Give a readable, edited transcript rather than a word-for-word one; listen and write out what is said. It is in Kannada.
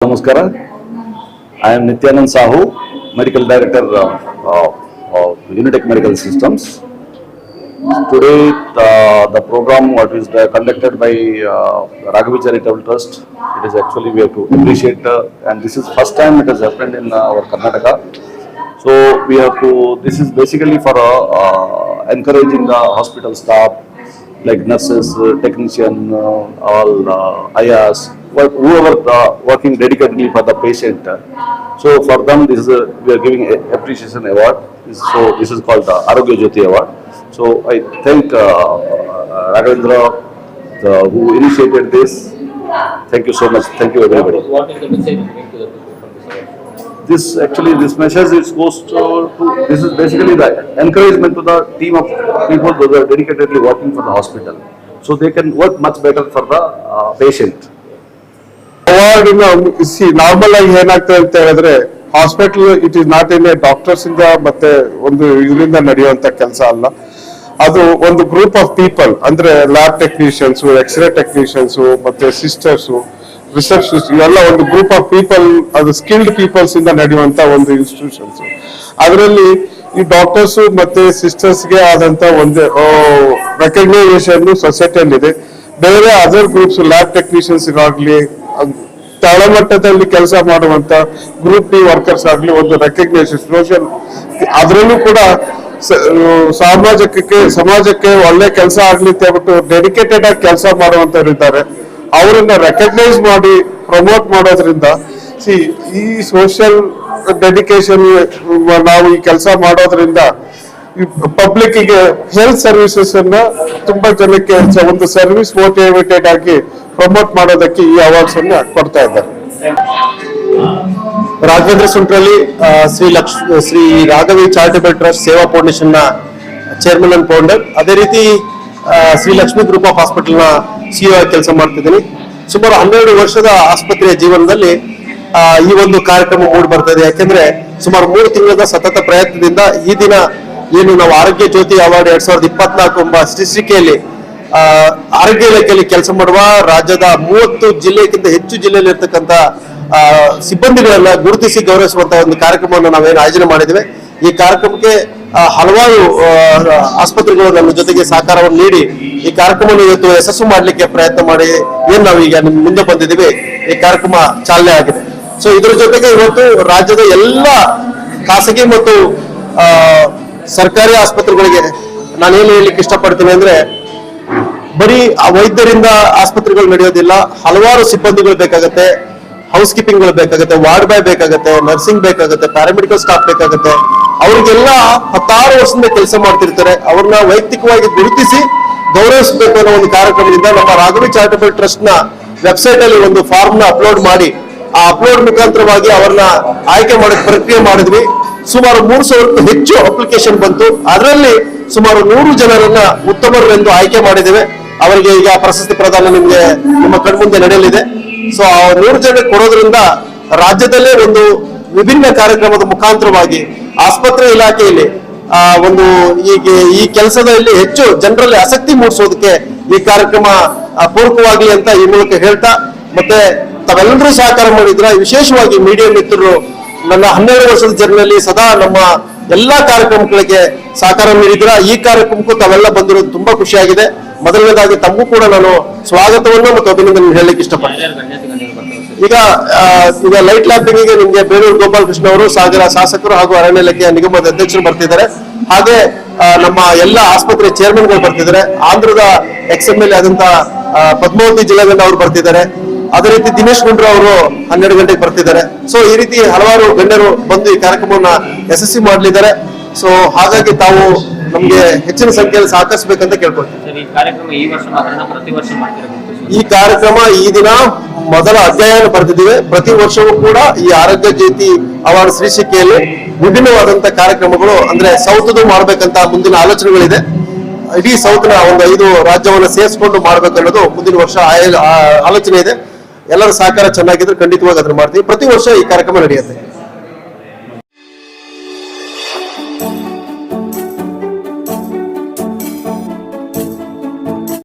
Namaskara. I am Nityanand Sahu, Medical Director of Unitech Medical Systems. Today, the program what is conducted by Raghavi Charitable Trust, it is actually we have to appreciate, and this is first time it has happened in our Karnataka. So we have to. This is basically for encouraging the hospital staff like nurses, technician, all IAs, whoever working dedicatedly for the patient. So for them, this is we are giving a appreciation award. So this is called the Arogya Jyoti Award. So I thank Raghavendra who initiated this. Thank you so much. Thank you everybody. What is the message given to the people from this award? This message is goes to this is basically the encouragement to the team of people who are dedicatedly working for the hospital, so they can work much better for the patient. Award C normal ಆಗಿ ಏನಾಗ್ತದೆ ಅಂತ ಹೇಳಿದ್ರೆ hospital it is not in a doctors ಇಂದ ಮತ್ತೆ ಒಂದು ಇದರಿಂದ ನಡೆಯುವಂತ ಕೆಲಸ ಅಲ್ಲ. ಅದು ಒಂದು ಗ್ರೂಪ್ ಆಫ್ ಪೀಪಲ್ ಅಂದ್ರೆ ಲ್ಯಾಬ್ ಟೆಕ್ನಿಷಿಯನ್ಸ್, ಎಕ್ಸ್ರೇ ಟೆಕ್ನಿಷಿಯನ್ಸ್, ಮತ್ತೆ ಸಿಸ್ಟರ್ಸ್, ರಿಸೆಪ್ಷನಿಸ್ಟ್, ಇವೆಲ್ಲ ಒಂದು ಗ್ರೂಪ್ ಆಫ್ ಪೀಪಲ್, ಅದು ಸ್ಕಿಲ್ಡ್ ಪೀಪಲ್ಸ್ ಇಂದ ನಡೆಯುವಂತ ಒಂದು ಇನ್ಸ್ಟಿಟ್ಯೂಷನ್ಸ್. ಅದರಲ್ಲಿ ಈ ಡಾಕ್ಟರ್ಸ್ ಮತ್ತೆ ಸಿಸ್ಟರ್ಸ್ಗೆ ಆದಂತ ಒಂದು ರೆಕಗ್ನೈಸೇಷನ್ ಸೊಸೈಟಿಯಲ್ಲಿ ಇದೆ. ಬೇರೆ ಅದರ್ ಗ್ರೂಪ್ಸ್ ಲ್ಯಾಬ್ ಟೆಕ್ನಿಷಿಯನ್ಸ್ ಆಗಲಿ, ತಳಮಟ್ಟದಲ್ಲಿ ಕೆಲಸ ಮಾಡುವಂತ ಗ್ರೂಪ್ ಡಿ ವರ್ಕರ್ಸ್ ಆಗಲಿ ಒಂದು ರೆಕಗ್ನೈಸೇಷನ್ ಸೋಷಿಯಲ್, ಅದರಲ್ಲೂ ಕೂಡ ಸಮಾಜಕ್ಕೆ ಒಳ್ಳೆ ಕೆಲಸ ಆಗ್ಲಿ ಅಂತ ಹೇಳ್ಬಿಟ್ಟು ಡೆಡಿಕೇಟೆಡ್ ಆಗಿ ಕೆಲಸ ಮಾಡುವಂತವ್ರು ಇದ್ದಾರೆ. ಅವರನ್ನ ರೆಕಗ್ನೈಸ್ ಮಾಡಿ ಪ್ರಮೋಟ್ ಮಾಡೋದ್ರಿಂದ ಈ ಸೋಷಿಯಲ್ ಡೆಡಿಕೇಶನ್ ನಾವು ಈ ಕೆಲಸ ಮಾಡೋದ್ರಿಂದ ಪಬ್ಲಿಕ್ ಗೆ ಹೆಲ್ತ್ ಸರ್ವಿಸಸ್ ಅನ್ನ ತುಂಬಾ ಜನಕ್ಕೆ ಒಂದು ಸರ್ವಿಸ್ ಮೋಟಿವೇಟೆಡ್ ಆಗಿ ಪ್ರಮೋಟ್ ಮಾಡೋದಕ್ಕೆ ಈ ಅವಾರ್ಡ್ಸ್ ಅನ್ನ ಕೊಡ್ತಾ ಇದ್ದಾರೆ. ರಾಘವೇಂದ್ರ ಸುಂಟ್ರಳ್ಳಿ ಶ್ರೀ ರಾಘವಿ ಚಾರಿಟಬಲ್ ಟ್ರಸ್ಟ್ ಸೇವಾ ಫೌಂಡೇಶನ್ ನ ಚೇರ್ಮನ್ ಅಂಡ್ ಫೌಂಡರ್, ಅದೇ ರೀತಿ Shri Lakshmi group of hospital ನ ಸಿಇಒ ಆಗಿ ಕೆಲಸ ಮಾಡ್ತಿದ್ದೀನಿ. ಸುಮಾರು 12 ವರ್ಷದ ಆಸ್ಪತ್ರೆಯ ಜೀವನದಲ್ಲಿ ಈ ಒಂದು ಕಾರ್ಯಕ್ರಮ ಮೂಡಿ ಬರ್ತಾ ಇದೆ. ಯಾಕೆಂದ್ರೆ ಸುಮಾರು 3 ತಿಂಗಳ ಸತತ ಪ್ರಯತ್ನದಿಂದ ಈ ದಿನ ಏನು ನಾವು ಆರೋಗ್ಯ ಜ್ಯೋತಿ ಅವಾರ್ಡ್ 2024 ಎಂಬ ಶೀರ್ಷಿಕೆಯಲ್ಲಿ ಆರೋಗ್ಯ ಇಲಾಖೆಯಲ್ಲಿ ಕೆಲಸ ಮಾಡುವ ರಾಜ್ಯದ 30 ಜಿಲ್ಲೆಗಿಂತ ಹೆಚ್ಚು ಜಿಲ್ಲೆಯಲ್ಲಿ ಇರ್ತಕ್ಕಂಥ ಸಿಬ್ಬಂದಿಗಳನ್ನ ಗುರುತಿಸಿ ಗೌರವಿಸುವಂತಹ ಒಂದು ಕಾರ್ಯಕ್ರಮವನ್ನು ನಾವೇನು ಆಯೋಜನೆ ಮಾಡಿದ್ದೇವೆ. ಈ ಕಾರ್ಯಕ್ರಮಕ್ಕೆ ಹಲವಾರು ಆಸ್ಪತ್ರೆಗಳು ನಮ್ಮ ಜೊತೆಗೆ ಸಹಕಾರವನ್ನು ನೀಡಿ ಈ ಕಾರ್ಯಕ್ರಮವನ್ನು ಇವತ್ತು ಯಶಸ್ಸು ಮಾಡಲಿಕ್ಕೆ ಪ್ರಯತ್ನ ಮಾಡಿ ಏನ್ ನಾವೀಗ ನಿಮ್ಮ ಮುಂದೆ ಬಂದಿದ್ದೀವಿ, ಈ ಕಾರ್ಯಕ್ರಮ ಚಾಲನೆ ಆಗಿದೆ. ಸೊ ಇದರ ಜೊತೆಗೆ ಇವತ್ತು ರಾಜ್ಯದ ಎಲ್ಲ ಖಾಸಗಿ ಮತ್ತು ಸರ್ಕಾರಿ ಆಸ್ಪತ್ರೆಗಳಿಗೆ ನಾನೇನು ಹೇಳಲಿಕ್ಕೆ ಇಷ್ಟಪಡ್ತೀನಿ ಅಂದ್ರೆ, ಬರೀ ವೈದ್ಯರಿಂದ ಆಸ್ಪತ್ರೆಗಳು ನಡೆಯೋದಿಲ್ಲ, ಹಲವಾರು ಸಿಬ್ಬಂದಿಗಳು ಬೇಕಾಗತ್ತೆ, ಹೌಸ್ ಕೀಪಿಂಗ್ಗಳು ಬೇಕಾಗುತ್ತೆ, ವಾರ್ಡ್ ಬಾಯ್ ಬೇಕಾಗುತ್ತೆ, ನರ್ಸಿಂಗ್ ಬೇಕಾಗುತ್ತೆ, ಪ್ಯಾರಾಮೆಡಿಕಲ್ ಸ್ಟಾಫ್ ಬೇಕಾಗುತ್ತೆ. ಅವ್ರಿಗೆಲ್ಲ 16 ವರ್ಷದಿಂದ ಕೆಲಸ ಮಾಡ್ತಿರ್ತಾರೆ. ಅವ್ರನ್ನ ವೈಯಕ್ತಿಕವಾಗಿ ಗುರುತಿಸಿ ಗೌರವಿಸಬೇಕು ಅನ್ನೋ ಒಂದು ಕಾರ್ಯಕ್ರಮದಿಂದ ನಮ್ಮ ರಾಘವಿ ಚಾರಿಟಬಲ್ ಟ್ರಸ್ಟ್ ನ ವೆಬ್ಸೈಟ್ ಅಲ್ಲಿ ಒಂದು ಫಾರ್ಮ್ ನ ಅಪ್ಲೋಡ್ ಮಾಡಿ, ಆ ಅಪ್ಲೋಡ್ ಮುಖಾಂತರವಾಗಿ ಅವ್ರನ್ನ ಆಯ್ಕೆ ಮಾಡಕ್ ಪ್ರಕ್ರಿಯೆ ಮಾಡಿದ್ವಿ. ಸುಮಾರು 3,000ಕ್ಕೂ ಹೆಚ್ಚು ಅಪ್ಲಿಕೇಶನ್ ಬಂತು. ಅದರಲ್ಲಿ ಸುಮಾರು 100 ಜನರನ್ನ ಉತ್ತಮರೆಂದು ಆಯ್ಕೆ ಮಾಡಿದ್ದೇವೆ. ಅವರಿಗೆ ಈಗ ಪ್ರಶಸ್ತಿ ಪ್ರದಾನ ನಿಮ್ಗೆ ನಿಮ್ಮ ಕಣ್ಮುಂದೆ ನಡೆಯಲಿದೆ. ಸೊ ಆ 100 ಜನ ಕೊಡೋದ್ರಿಂದ ರಾಜ್ಯದಲ್ಲೇ ಒಂದು ವಿಭಿನ್ನ ಕಾರ್ಯಕ್ರಮದ ಮುಖಾಂತರವಾಗಿ ಆಸ್ಪತ್ರೆ ಇಲಾಖೆಯಲ್ಲಿ ಒಂದು ಈ ಕೆಲಸದಲ್ಲಿ ಹೆಚ್ಚು ಜನರಲ್ಲಿ ಆಸಕ್ತಿ ಮೂಡಿಸೋದಕ್ಕೆ ಈ ಕಾರ್ಯಕ್ರಮ ಪೂರಕವಾಗಲಿ ಅಂತ ಈ ಮೂಲಕ ಹೇಳ್ತಾ, ಮತ್ತೆ ತಾವೆಲ್ಲರೂ ಸಹಕಾರ ಮಾಡಿದ್ರ, ವಿಶೇಷವಾಗಿ ಮೀಡಿಯಾ ಮಿತ್ರರು ನನ್ನ 12 ವರ್ಷದ ಜರ್ನಿಯಲ್ಲಿ ಸದಾ ನಮ್ಮ ಎಲ್ಲಾ ಕಾರ್ಯಕ್ರಮಗಳಿಗೆ ಸಹಕಾರ ನೀಡಿದ್ರ. ಈ ಕಾರ್ಯಕ್ರಮಕ್ಕೂ ತಾವೆಲ್ಲ ಬಂದಿರೋದು ತುಂಬಾ ಖುಷಿಯಾಗಿದೆ. ಮೊದಲನೇದಾಗಿ ತಮಗೂ ಕೂಡ ನಾನು ಸ್ವಾಗತವನ್ನು ಮತ್ತು ಅಭಿನಂದನೆ ಹೇಳಲಿಕ್ಕೆ ಇಷ್ಟಪಡ್ತೀನಿ. ಈಗ ಲೈಟ್ ಲ್ಯಾಂಪಿಂಗ್ ನಿಮ್ಗೆ ಬೇಲೂರು ಗೋಪಾಲಕೃಷ್ಣ ಅವರು, ಸಾಗರ ಶಾಸಕರು ಹಾಗೂ ಅರಣ್ಯ ಇಲಾಖೆಯ ನಿಗಮದ ಅಧ್ಯಕ್ಷರು ಬರ್ತಿದ್ದಾರೆ. ಹಾಗೆ ನಮ್ಮ ಎಲ್ಲ ಆಸ್ಪತ್ರೆ ಚೇರ್ಮನ್ಗಳು ಬರ್ತಿದ್ದಾರೆ. ಆಂಧ್ರದ XMLA ಆದಂತ ಪದ್ಮಾವತಿ ಜಿಲ್ಲೆಗಂಡ ಅವರು ಬರ್ತಿದ್ದಾರೆ. ಅದೇ ರೀತಿ ದಿನೇಶ್ ಗುಂಡ್ರು ಅವರು 12 ಗಂಟೆಗೆ ಬರ್ತಿದ್ದಾರೆ. ಸೊ ಈ ರೀತಿ ಹಲವಾರು ಗಣ್ಯರು ಬಂದು ಈ ಕಾರ್ಯಕ್ರಮವನ್ನ ಯಶಸ್ವಿ ಮಾಡಲಿದ್ದಾರೆ. ಸೊ ಹಾಗಾಗಿ ತಾವು ನಮ್ಗೆ ಹೆಚ್ಚಿನ ಸಂಖ್ಯೆಯಲ್ಲಿ ಸಹಕರಿಸಬೇಕಂತ ಕೇಳ್ಕೊಳ್ತೀವಿ. ಈ ಕಾರ್ಯಕ್ರಮ ಈ ದಿನ ಮೊದಲ ಅಧ್ಯಾಯವನ್ನು ಬರೆದಿದ್ದೇವೆ. ಪ್ರತಿ ವರ್ಷವೂ ಕೂಡ ಈ ಆರೋಗ್ಯ ಜ್ಯೋತಿ ಅವಾರ್ಡ್ ಶೀರ್ಷಿಕೆಯಲ್ಲಿ ವಿಭಿನ್ನವಾದಂತ ಕಾರ್ಯಕ್ರಮಗಳು, ಅಂದ್ರೆ ಸೌತ್ದು ಮಾಡ್ಬೇಕಂತ ಮುಂದಿನ ಆಲೋಚನೆಗಳಿದೆ. ಇಡೀ ಸೌತ್ನ ಒಂದು 5 ರಾಜ್ಯವನ್ನ ಸೇರಿಸ್ಕೊಂಡು ಮಾಡ್ಬೇಕನ್ನೋದು ಮುಂದಿನ ವರ್ಷ ಆಲೋಚನೆ ಇದೆ. ಎಲ್ಲರ ಸಹಕಾರ ಚೆನ್ನಾಗಿದ್ರೆ ಖಂಡಿತವಾಗಿ ಅದನ್ನ ಮಾಡ್ತೀವಿ. ಪ್ರತಿ ವರ್ಷ ಈ ಕಾರ್ಯಕ್ರಮ ನಡೆಯುತ್ತೆ.